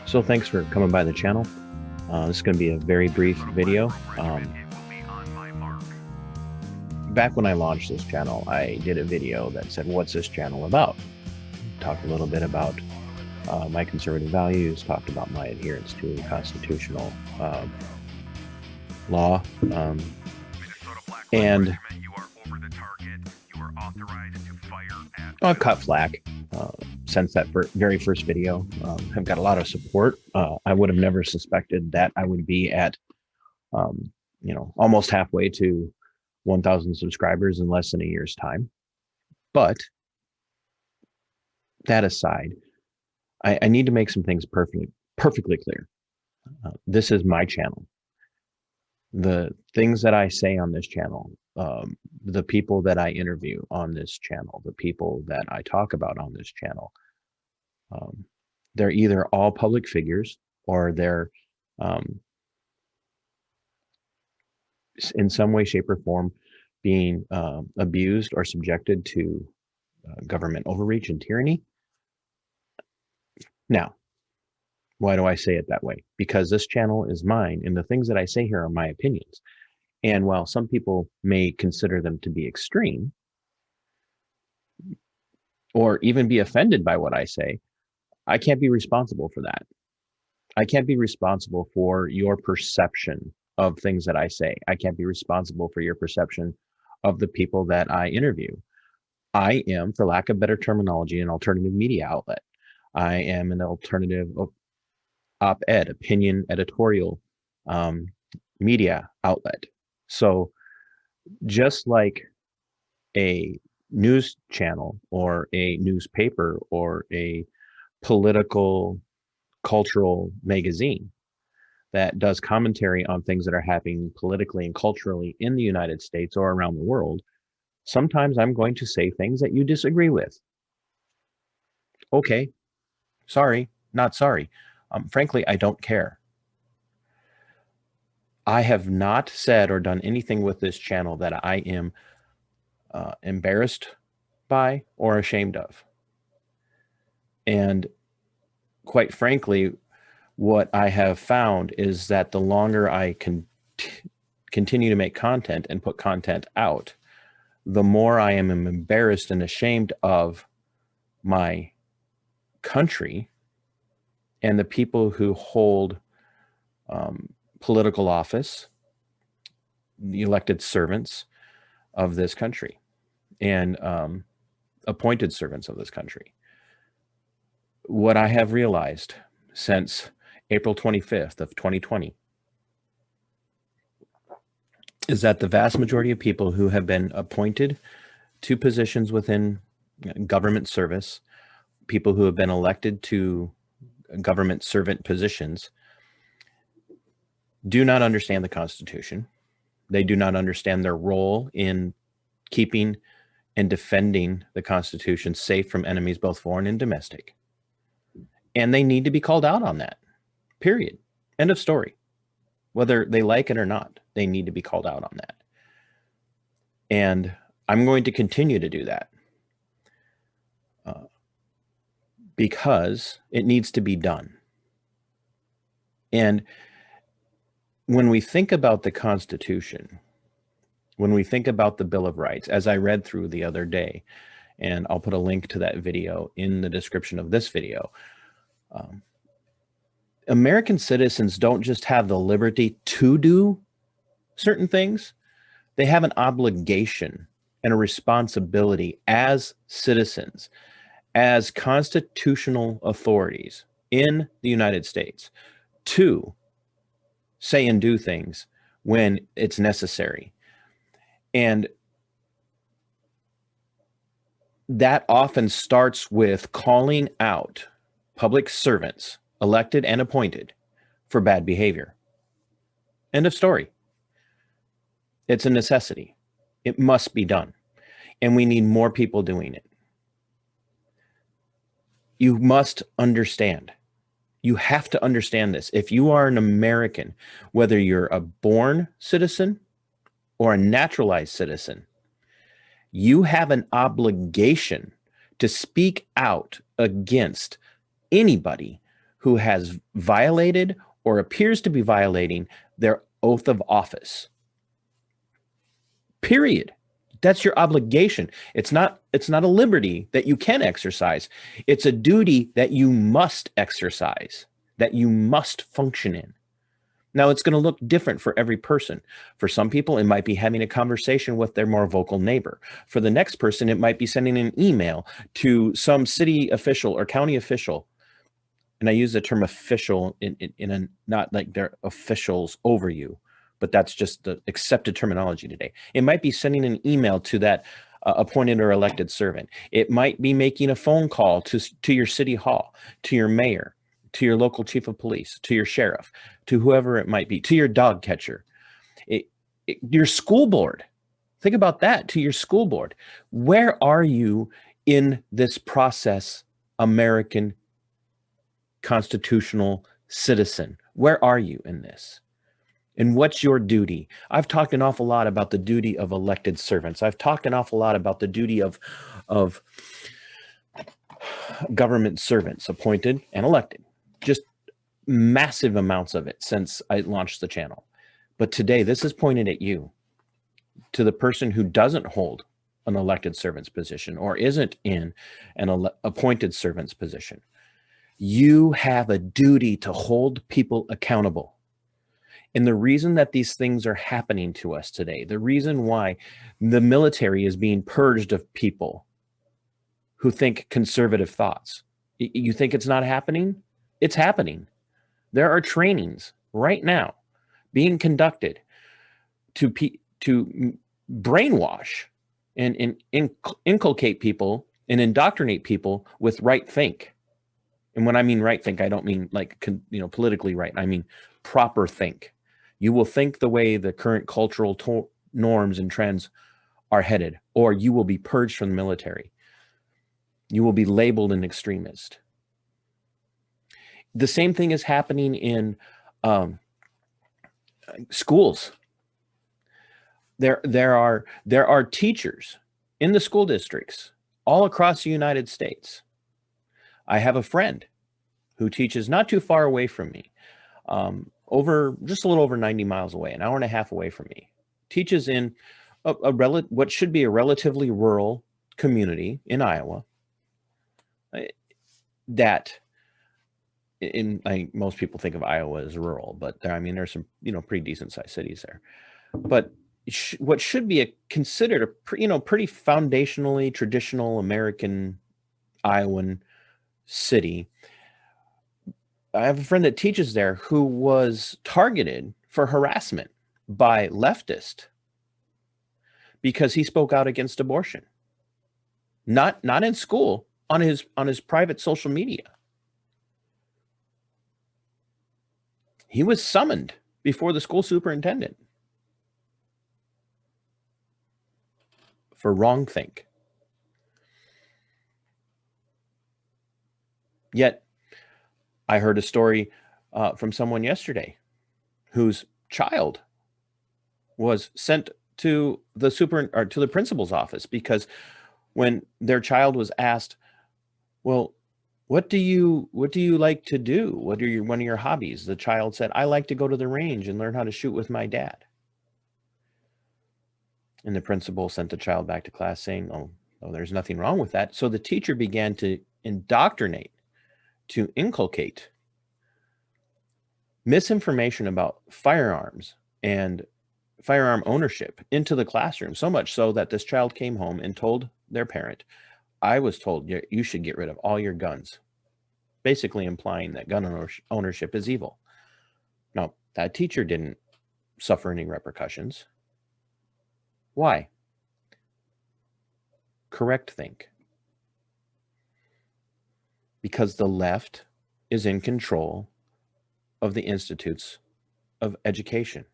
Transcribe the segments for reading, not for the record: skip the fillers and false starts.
So thanks for coming by the channel. This is going to be a very brief video. Back when I launched this channel, I did a video that said, what's this channel about? Talked a little bit about my conservative values, talked about my adherence to constitutional law, and I've cut flack since that very first video. I've got a lot of support. I would have never suspected that I would be at, almost halfway to 1,000 subscribers in less than a year's time. But that aside, I need to make some things perfectly clear. This is my channel. The things that I say on this channel, the people that I interview on this channel, the people that I talk about on this channel, they're either all public figures or they're in some way, shape, or form being abused or subjected to government overreach and tyranny. Now, why do I say it that way? Because this channel is mine, and the things that I say here are my opinions. And while some people may consider them to be extreme or even be offended by what I say, I can't be responsible for that. I can't be responsible for your perception of things that I say. I can't be responsible for your perception of the people that I interview. I am, for lack of better terminology, an alternative media outlet. I am an alternative op-ed, opinion editorial media outlet. So just like a news channel or a newspaper or a political cultural magazine that does commentary on things that are happening politically and culturally in the United States or around the world, sometimes I'm going to say things that you disagree with. Okay, sorry, not sorry. Frankly, I don't care. I have not said or done anything with this channel that I am embarrassed by or ashamed of. And quite frankly, what I have found is that the longer I continue to make content and put content out, the more I am embarrassed and ashamed of my country and the people who hold political office, the elected servants of this country and appointed servants of this country. What I have realized since April 25th of 2020 is that the vast majority of people who have been appointed to positions within government service, people who have been elected to government servant positions, do not understand the Constitution. They do not understand their role in keeping and defending the Constitution safe from enemies, both foreign and domestic. And they need to be called out on that, period. End of story. Whether they like it or not, they need to be called out on that. And I'm going to continue to do that because it needs to be done. And when we think about the Constitution, when we think about the Bill of Rights, as I read through the other day, and I'll put a link to that video in the description of this video, American citizens don't just have the liberty to do certain things, they have an obligation and a responsibility as citizens, as constitutional authorities in the United States, to say and do things when it's necessary. And that often starts with calling out public servants, elected and appointed, for bad behavior. End of story. It's a necessity. It must be done. And we need more people doing it. You must understand. You have to understand this. If you are an American, whether you're a born citizen or a naturalized citizen, you have an obligation to speak out against anybody who has violated or appears to be violating their oath of office. Period. That's your obligation. It's not a liberty that you can exercise. It's a duty that you must exercise, that you must function in. Now, it's going to look different for every person. For some people, it might be having a conversation with their more vocal neighbor. For the next person, it might be sending an email to some city official or county official. And I use the term official in a, not like they're officials over you, but that's just the accepted terminology today. It might be sending an email to that appointed or elected servant. It might be making a phone call to your city hall, to your mayor, to your local chief of police, to your sheriff, to whoever it might be, to your dog catcher, your school board. Think about that, to your school board. Where are you in this process, American constitutional citizen? Where are you in this? And what's your duty? I've talked an awful lot about the duty of elected servants. I've talked an awful lot about the duty of government servants, appointed and elected. Just massive amounts of it since I launched the channel. But today, this is pointed at you, to the person who doesn't hold an elected servant's position or isn't in an appointed servant's position. You have a duty to hold people accountable. And the reason that these things are happening to us today, the reason why the military is being purged of people who think conservative thoughts, you think it's not happening? It's happening. There are trainings right now being conducted to brainwash and inculcate people and indoctrinate people with right think. And when I mean right think, I don't mean like, politically right. I mean proper think. You will think the way the current cultural norms and trends are headed, or you will be purged from the military. You will be labeled an extremist. The same thing is happening in schools. There are teachers in the school districts all across the United States. I have a friend who teaches not too far away from me, just a little over 90 miles away, an hour and a half away from me. Teaches in what should be a relatively rural community in Iowa. That most people think of Iowa as rural, but there's some pretty decent sized cities there. But what should be considered a pretty foundationally traditional American Iowan city. I have a friend that teaches there who was targeted for harassment by leftists because he spoke out against abortion. Not in school, on his private social media. He was summoned before the school superintendent for wrongthink. Yet, I heard a story from someone yesterday whose child was sent to the principal's office because when their child was asked, well, what do you like to do? What are one of your hobbies? The child said, I like to go to the range and learn how to shoot with my dad. And the principal sent the child back to class saying, oh, there's nothing wrong with that. So the teacher began to indoctrinate, to inculcate misinformation about firearms and firearm ownership into the classroom, so much so that this child came home and told their parent, I was told you should get rid of all your guns, basically implying that gun ownership is evil. Now, that teacher didn't suffer any repercussions. Why? Correct think. Because the left is in control of the institutes of education,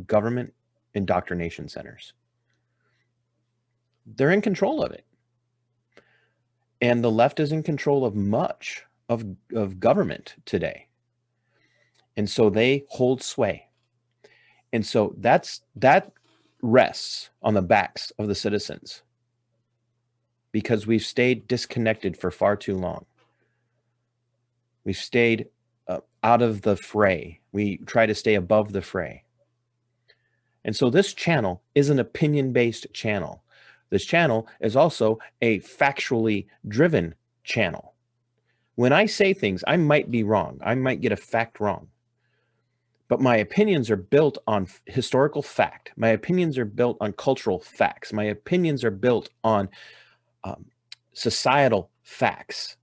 government indoctrination centers. They're in control of it. And the left is in control of much of government today. And so they hold sway. And so that rests on the backs of the citizens because we've stayed disconnected for far too long. We've stayed out of the fray. We try to stay above the fray. And so this channel is an opinion-based channel. This channel is also a factually driven channel. When I say things, I might be wrong. I might get a fact wrong. But my opinions are built on historical fact. My opinions are built on cultural facts. My opinions are built on societal facts.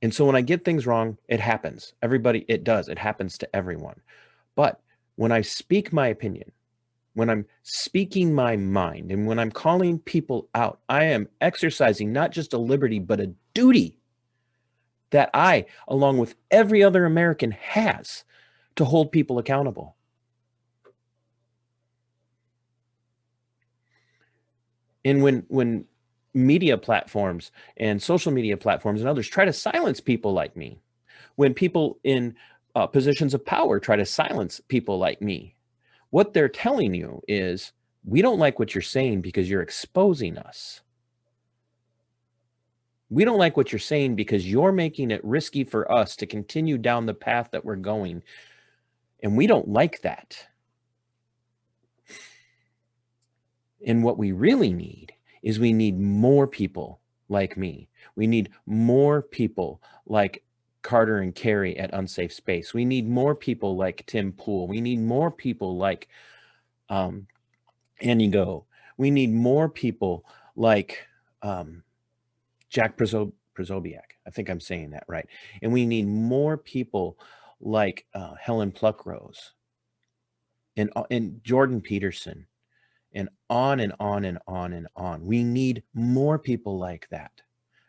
And so when I get things wrong, it happens. Everybody, it does. It happens to everyone. But when I speak my opinion, when I'm speaking my mind, and when I'm calling people out, I am exercising not just a liberty, but a duty that I, along with every other American, has to hold people accountable. And when media platforms and social media platforms and others try to silence people like me, when people in positions of power try to silence people like me, what they're telling you is, we don't like what you're saying because you're exposing us. We don't like what you're saying because you're making it risky for us to continue down the path that we're going. And we don't like that. And what we really need is, we need more people like me. We need more people like Carter and Carrie at Unsafe Space. We need more people like Tim Pool. We need more people like Inigo. We need more people like Jack Prozobiak. I think I'm saying that right. And we need more people like Helen Pluckrose and Jordan Peterson, and on and on and on and on. We need more people like that.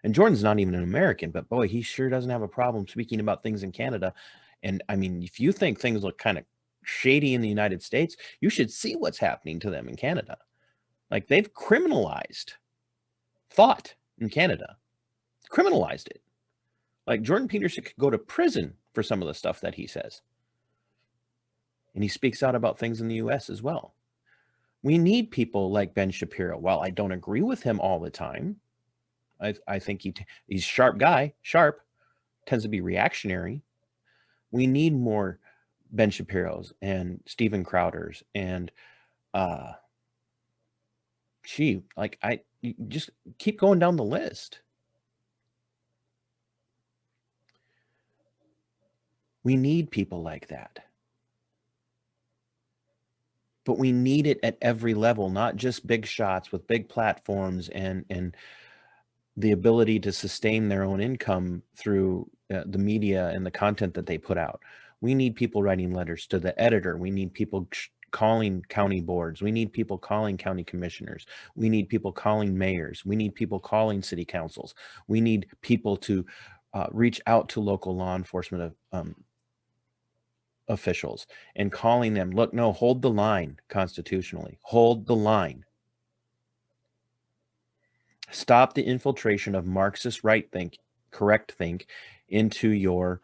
And Jordan's not even an American, but boy, he sure doesn't have a problem speaking about things in Canada. And I mean, if you think things look kind of shady in the United States, you should see what's happening to them in Canada. Like, they've criminalized thought in Canada, criminalized it. Like, Jordan Peterson could go to prison for some of the stuff that he says. And he speaks out about things in the US as well. We need people like Ben Shapiro. While I don't agree with him all the time, I think he's a sharp guy, tends to be reactionary. We need more Ben Shapiro's and Steven Crowder's and you just keep going down the list. We need people like that. But we need it at every level, not just big shots with big platforms and the ability to sustain their own income through the media and the content that they put out. We need people writing letters to the editor. We need people calling county boards. We need people calling county commissioners. We need people calling mayors. We need people calling city councils. We need people to reach out to local law enforcement officials and calling them, look, no, hold the line constitutionally. Hold the line. Stop the infiltration of Marxist correct think into your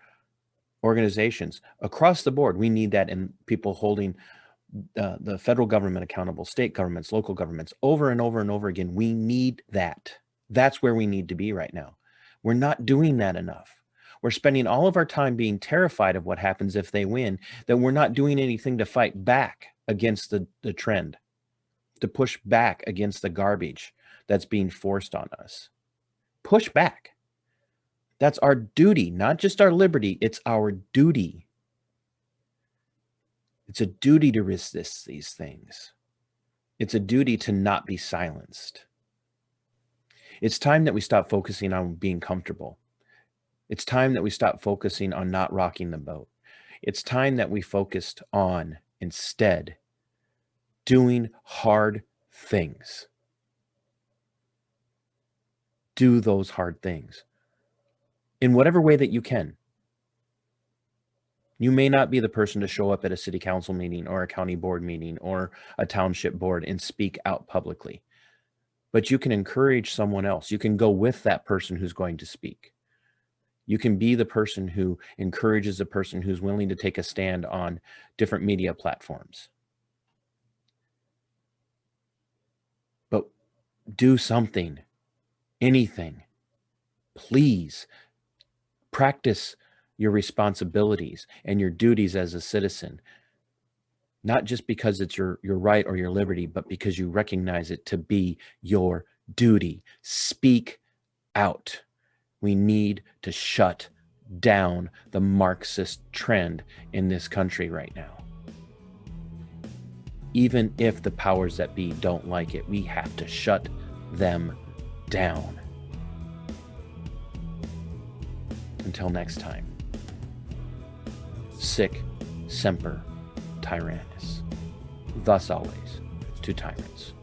organizations across the board. We need that in people holding the federal government accountable, state governments, local governments, over and over and over again. We need that. That's where we need to be right now. We're not doing that enough. We're spending all of our time being terrified of what happens if they win, that we're not doing anything to fight back against the trend, to push back against the garbage that's being forced on us. Push back. That's our duty, not just our liberty. It's our duty. It's a duty to resist these things. It's a duty to not be silenced. It's time that we stop focusing on being comfortable. It's time that we stop focusing on not rocking the boat. It's time that we focused on instead doing hard things. Do those hard things in whatever way that you can. You may not be the person to show up at a city council meeting or a county board meeting or a township board and speak out publicly, but you can encourage someone else. You can go with that person who's going to speak. You can be the person who encourages a person who's willing to take a stand on different media platforms. But do something, anything. Please practice your responsibilities and your duties as a citizen, not just because it's your right or your liberty, but because you recognize it to be your duty. Speak out. We need to shut down the Marxist trend in this country right now. Even if the powers that be don't like it, we have to shut them down. Until next time, sic semper tyrannis. Thus always to tyrants.